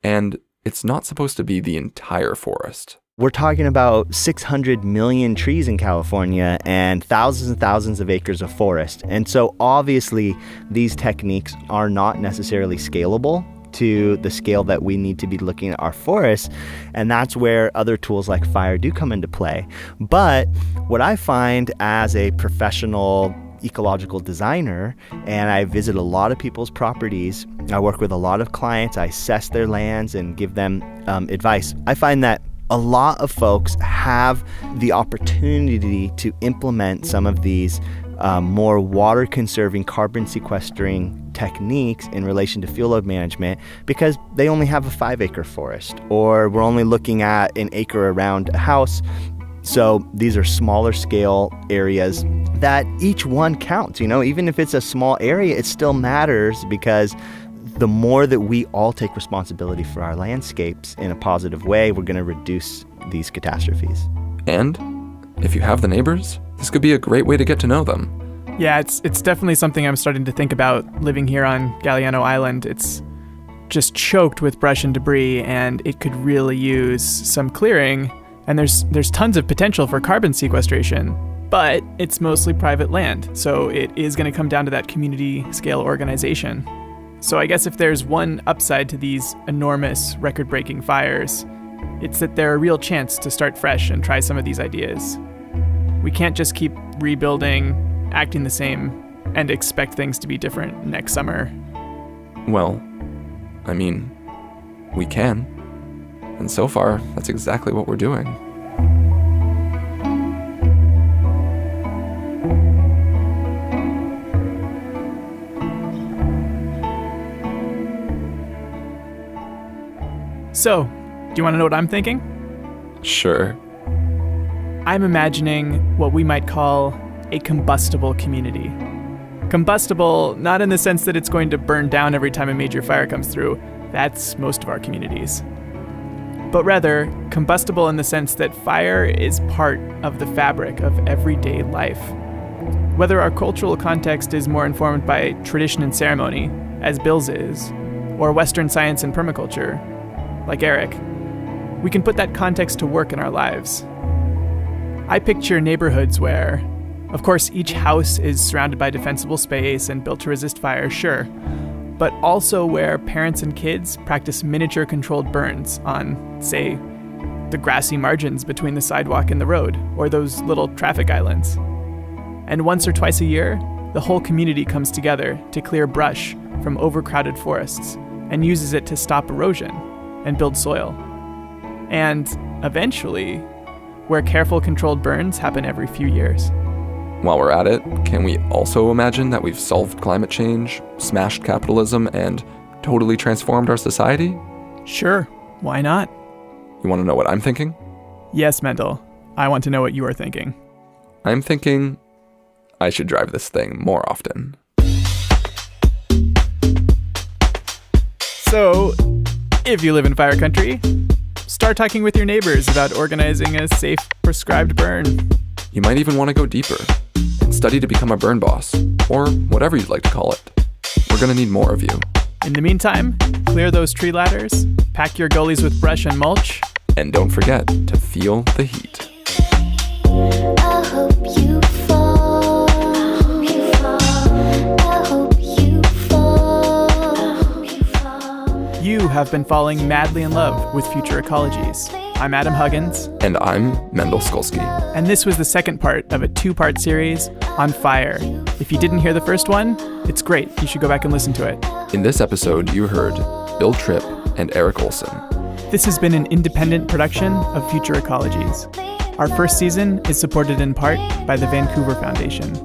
[SPEAKER 1] And it's not supposed to be the entire forest.
[SPEAKER 7] We're talking about 600 million trees in California and thousands of acres of forest. And so obviously these techniques are not necessarily scalable to the scale that we need to be looking at our forests. And that's where other tools like fire do come into play. But what I find as a professional ecological designer, and I visit a lot of people's properties, I work with a lot of clients, I assess their lands and give them advice. I find that a lot of folks have the opportunity to implement some of these more water conserving, carbon sequestering techniques in relation to fuel load management because they only have a 5-acre forest, or we're only looking at an acre around a house. So these are smaller scale areas that each one counts. You know, even if it's a small area, it still matters, because the more that we all take responsibility for our landscapes in a positive way, we're going to reduce these catastrophes.
[SPEAKER 1] And if you have the neighbors, this could be a great way to get to know them.
[SPEAKER 2] Yeah, it's definitely something I'm starting to think about living here on Galiano Island. It's just choked with brush and debris, and it could really use some clearing. And there's tons of potential for carbon sequestration, but it's mostly private land. So it is going to come down to that community scale organization. So I guess if there's one upside to these enormous record-breaking fires, it's that they're a real chance to start fresh and try some of these ideas. We can't just keep rebuilding, acting the same, and expect things to be different next summer.
[SPEAKER 1] Well, I mean, we can. And so far, that's exactly what we're doing.
[SPEAKER 2] So, do you want to know what I'm thinking?
[SPEAKER 1] Sure.
[SPEAKER 2] I'm imagining what we might call a combustible community. Combustible, not in the sense that it's going to burn down every time a major fire comes through. That's most of our communities. But rather, combustible in the sense that fire is part of the fabric of everyday life. Whether our cultural context is more informed by tradition and ceremony, as Bill's is, or Western science and permaculture, like Eric, we can put that context to work in our lives. I picture neighborhoods where Of course, each house is surrounded by defensible space and built to resist fire, sure, but also where parents and kids practice miniature controlled burns on, say, the grassy margins between the sidewalk and the road, or those little traffic islands. And once or twice a year, the whole community comes together to clear brush from overcrowded forests and uses it to stop erosion and build soil. And eventually, where careful controlled burns happen every few years.
[SPEAKER 1] While we're at it, can we also imagine that we've solved climate change, smashed capitalism, and totally transformed our society?
[SPEAKER 2] Sure, why not?
[SPEAKER 1] You want to know what I'm thinking?
[SPEAKER 2] Yes, Mendel. I want to know what you are thinking.
[SPEAKER 1] I'm thinking I should drive this thing more often.
[SPEAKER 2] So, if you live in fire country, start talking with your neighbors about organizing a safe, prescribed burn.
[SPEAKER 1] You might even want to go deeper and study to become a burn boss, or whatever you'd like to call it. We're going to need more of you.
[SPEAKER 2] In the meantime, clear those tree ladders, pack your gullies with brush and mulch,
[SPEAKER 1] and don't forget to feel the heat.
[SPEAKER 4] I hope you fall. I hope you fall.
[SPEAKER 2] You have been falling madly in love with Future Ecologies. I'm Adam Huggins.
[SPEAKER 1] And I'm Mendel Skolsky.
[SPEAKER 2] And this was the second part of a two-part series on fire. If you didn't hear the first one, it's great. You should go back and listen to it.
[SPEAKER 1] In this episode, you heard Bill Tripp and Eric Olson.
[SPEAKER 2] This has been an independent production of Future Ecologies. Our first season is supported in part by the Vancouver Foundation.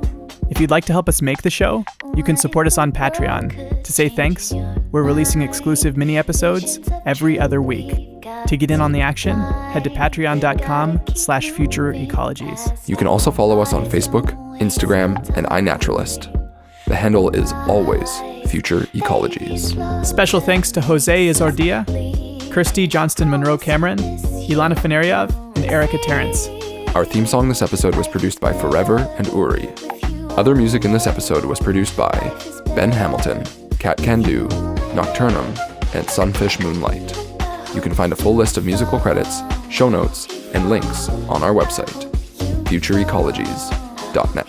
[SPEAKER 2] If you'd like to help us make the show, you can support us on Patreon. To say thanks, we're releasing exclusive mini-episodes every other week. To get in on the action, head to patreon.com/futureecologies.
[SPEAKER 1] You can also follow us on Facebook, Instagram, and iNaturalist. The handle is always Future Ecologies.
[SPEAKER 2] Special thanks to Jose Izordia, Kirsty Johnston-Monroe Cameron, Ilana Feneryov, and Erica Terrence.
[SPEAKER 1] Our theme song this episode was produced by Forever and Uri. Other music in this episode was produced by Ben Hamilton, Cat Can Do, Nocturnum, and Sunfish Moonlight. You can find a full list of musical credits, show notes, and links on our website, futureecologies.net.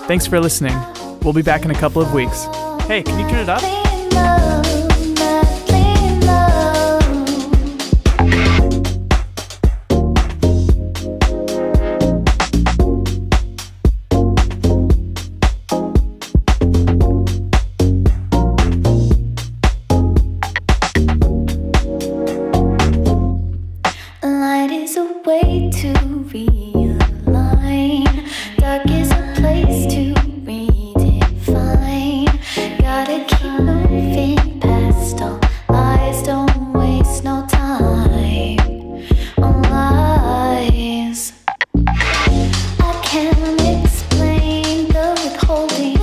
[SPEAKER 2] Thanks for listening. We'll be back in a couple of weeks. Hey, can you turn it up?
[SPEAKER 4] Light is a way to realign. Dark is a place to redefine. Gotta keep moving past all lies. Don't waste no time on lies. I can't explain the withholding.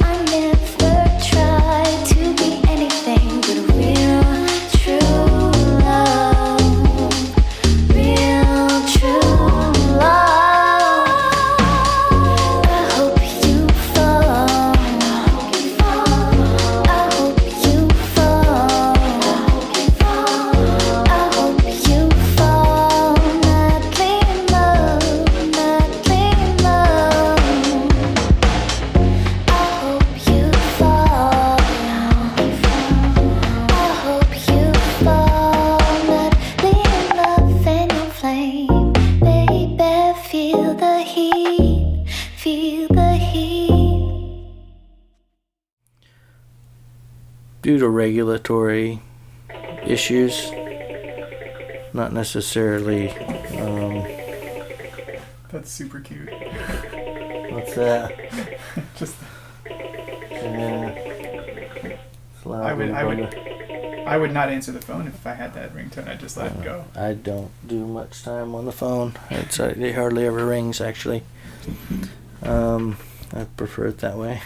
[SPEAKER 4] I never tried to be anything but real, true love. Real, true love. I hope you fall. I hope you fall. I hope you fall. Madly in love, madly in love. I hope you fall. I hope you fall. Madly in love and your flame, baby. Feel the heat, feel the heat.
[SPEAKER 6] Due to regulatory issues, not necessarily,
[SPEAKER 2] That's super cute.
[SPEAKER 6] what's that?
[SPEAKER 2] Just,
[SPEAKER 6] Yeah. It's loud
[SPEAKER 2] I would-
[SPEAKER 6] and
[SPEAKER 2] I would-
[SPEAKER 6] bugger.
[SPEAKER 2] I would not answer the phone if I had that ringtone. I'd just let it go.
[SPEAKER 6] I don't do much time on the phone. It hardly ever rings, actually. I prefer it that way.